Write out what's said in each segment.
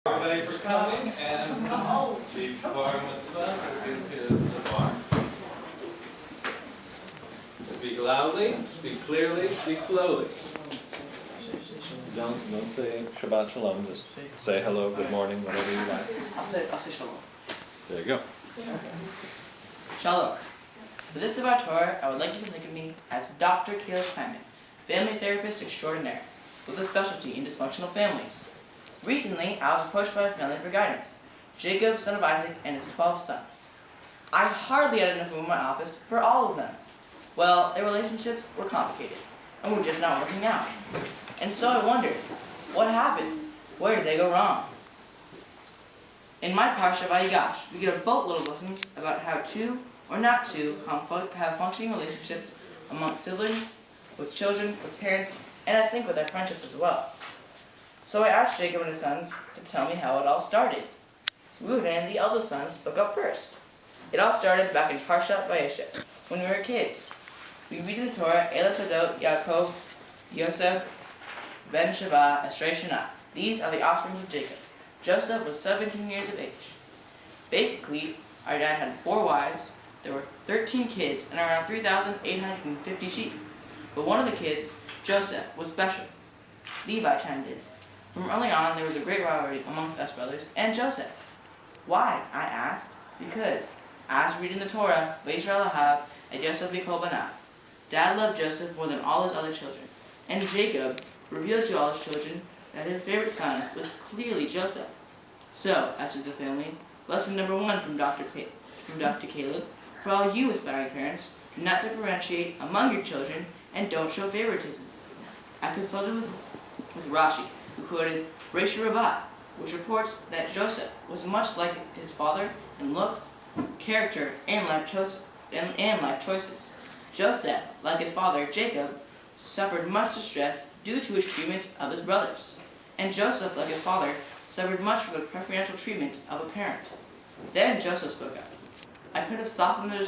Everybody for coming, and before I went to bed, here's the bar. Speak loudly, speak clearly, speak slowly. Don't say Shabbat Shalom, just say hello, good morning, whatever you like. I'll say Shalom. There you go. Shalom. For this Shabbat Torah, I would like you to think of me as Dr. Caleb Clement, family therapist extraordinaire, with a specialty in dysfunctional families. Recently, I was approached by a family for guidance, Jacob, son of Isaac, and his 12 sons. I hardly had enough room in my office for all of them. Well, their relationships were complicated, and were just not working out. And so I wondered, what happened? Where did they go wrong? In my Parsha Vayigash, we get a boatload of lessons about how to, or not to, have functioning relationships among siblings, with children, with parents, and I think with their friendships as well. So I asked Jacob and his sons to tell me how it all started. Reuven, the eldest son, spoke up first. It all started back in Parshat Vayeshev, when we were kids. We read in the Torah, Ela Todot, Yaakov, Yosef, Ben Sheva, Esrei Shana. These are the offspring of Jacob. Joseph was 17 years of age. Basically, our dad had 4 wives, there were 13 kids, and around 3,850 sheep. But one of the kids, Joseph, was special. Levi chimed in. From early on, there was a great rivalry amongst us brothers and Joseph. Why? I asked. Because, as we read in the Torah, Vayisrael Ahav et Yosef b'kol banav. Dad loved Joseph more than all his other children, and Jacob revealed to all his children that his favorite son was clearly Joseph. So, as to the family, lesson number 1 from Dr. Caleb, for all you aspiring parents, do not differentiate among your children and don't show favoritism. I consulted with Rashi, who quoted Reisha Rabbah, which reports that Joseph was much like his father in looks, character, and life choices. Joseph, like his father Jacob, suffered much distress due to his treatment of his brothers. And Joseph, like his father, suffered much from the preferential treatment of a parent. Then Joseph spoke up. I could have softened the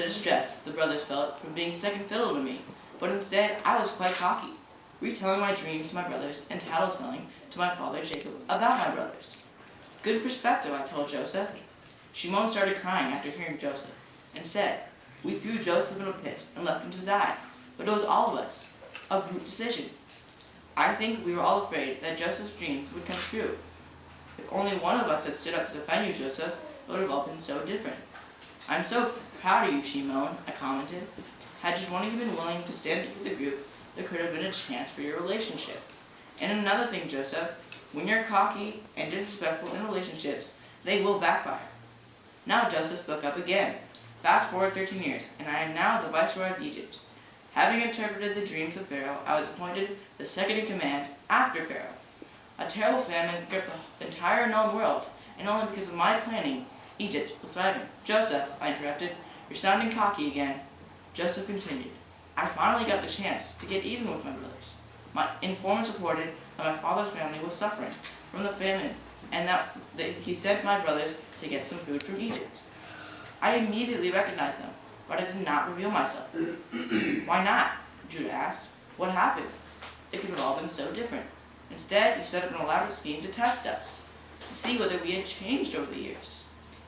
distress the brothers felt from being second fiddle to me, but instead I was quite cocky, retelling my dreams to my brothers and tattle-telling to my father Jacob about my brothers. Good perspective, I told Joseph. Shimon started crying after hearing Joseph, and said, we threw Joseph in a pit and left him to die, but it was all of us, a group decision. I think we were all afraid that Joseph's dreams would come true. If only one of us had stood up to defend you, Joseph, it would have all been so different. I'm so proud of you, Shimon, I commented. Had just one of you been willing to stand up with the group, there could have been a chance for your relationship. And another thing, Joseph, when you're cocky and disrespectful in relationships, they will backfire. Now Joseph spoke up again. Fast forward 13 years, and I am now the viceroy of Egypt. Having interpreted the dreams of Pharaoh, I was appointed the second in command after Pharaoh. A terrible famine gripped the entire known world, and only because of my planning, Egypt was thriving. Joseph, I interrupted, you're sounding cocky again. Joseph continued. I finally got the chance to get even with my brothers. My informants reported that my father's family was suffering from the famine, and that he sent my brothers to get some food from Egypt. I immediately recognized them, but I did not reveal myself. Why not? Judah asked. What happened? It could have all been so different. Instead, you set up an elaborate scheme to test us, to see whether we had changed over the years.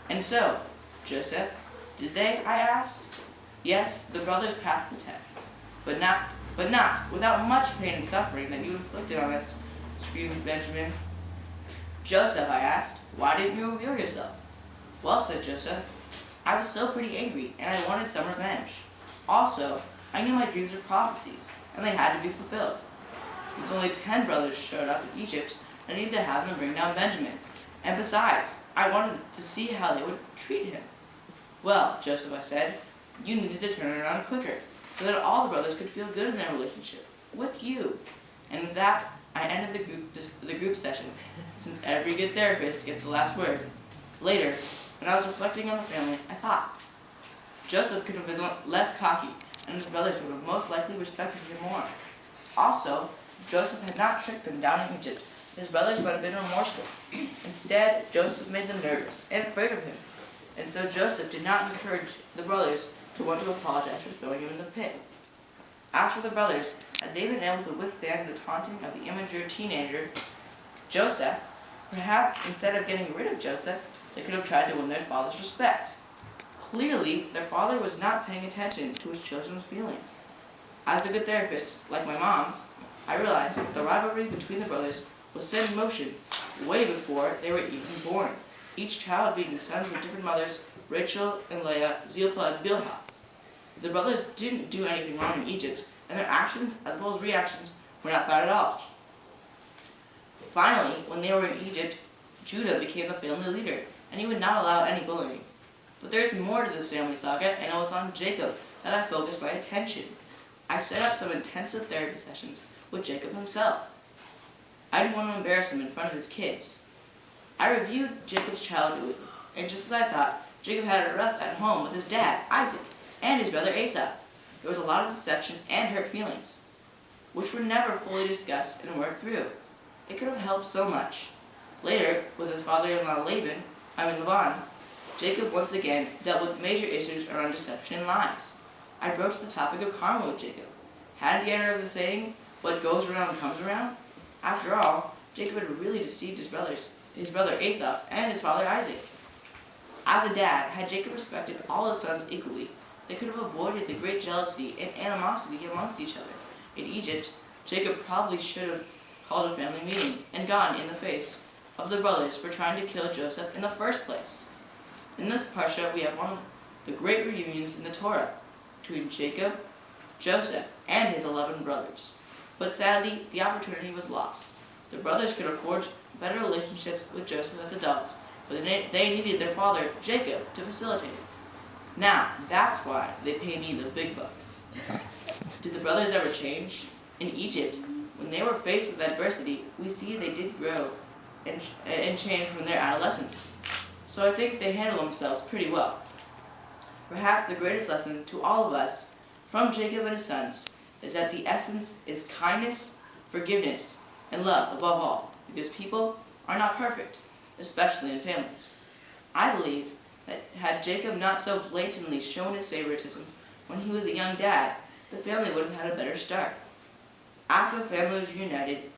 And so, Joseph, did they? I asked. Yes, the brothers passed the test, but not without much pain and suffering that you inflicted on us, screamed Benjamin. Joseph, I asked, why didn't you reveal yourself? Well, said Joseph, I was still pretty angry, and I wanted some revenge. Also, I knew my dreams were prophecies, and they had to be fulfilled. Since only 10 brothers showed up in Egypt, I needed to have them bring down Benjamin. And besides, I wanted to see how they would treat him. Well, Joseph, I said, you needed to turn it around quicker, so that all the brothers could feel good in their relationship, with you. And with that, I ended the group session, since every good therapist gets the last word. Later, when I was reflecting on the family, I thought, Joseph could have been less cocky, and his brothers would have most likely respected him more. Also, if Joseph had not tricked them down in Egypt, his brothers would have been remorseful. Instead, Joseph made them nervous and afraid of him, and so Joseph did not encourage the brothers to want to apologize for throwing him in the pit. As for the brothers, had they been able to withstand the taunting of the immature teenager, Joseph, Perhaps instead of getting rid of Joseph, they could have tried to win their father's respect. Clearly, their father was not paying attention to his children's feelings. As a good therapist, like my mom, I realized that the rivalry between the brothers was set in motion way before they were even born, each child being the sons of different mothers, Rachel and Leah, Zilpah and Bilhah. The brothers didn't do anything wrong in Egypt, and their actions, as well as reactions, were not bad at all. Finally, when they were in Egypt, Judah became the family leader, and he would not allow any bullying. But there's more to this family saga, and it was on Jacob that I focused my attention. I set up some intensive therapy sessions with Jacob himself. I didn't want to embarrass him in front of his kids. I reviewed Jacob's childhood, and just as I thought, Jacob had it rough at home with his dad, Isaac, and his brother Esau. There was a lot of deception and hurt feelings, which were never fully discussed and worked through. It could have helped so much. Later, with his father-in-law Laban, Jacob once again dealt with major issues around deception and lies. I broached the topic of karma with Jacob. Hadn't he heard of the saying, "What goes around comes around"? After all, Jacob had really deceived his brother Esau, and his father Isaac. As a dad, had Jacob respected all his sons equally, they could have avoided the great jealousy and animosity amongst each other. In Egypt, Jacob probably should have called a family meeting and gone in the face of the brothers for trying to kill Joseph in the first place. In this parsha, we have one of the great reunions in the Torah between Jacob, Joseph, and his 11 brothers. But sadly, the opportunity was lost. The brothers could have forged better relationships with Joseph as adults, but they needed their father, Jacob, to facilitate it. Now, that's why they pay me the big bucks. Did the brothers ever change? In Egypt, when they were faced with adversity, we see they did grow and change from their adolescence. So I think they handle themselves pretty well. Perhaps the greatest lesson to all of us from Jacob and his sons is that the essence is kindness, forgiveness, and love above all, because people are not perfect, especially in families. I believe that had Jacob not so blatantly shown his favoritism when he was a young dad, the family would have had a better start. After the family was reunited,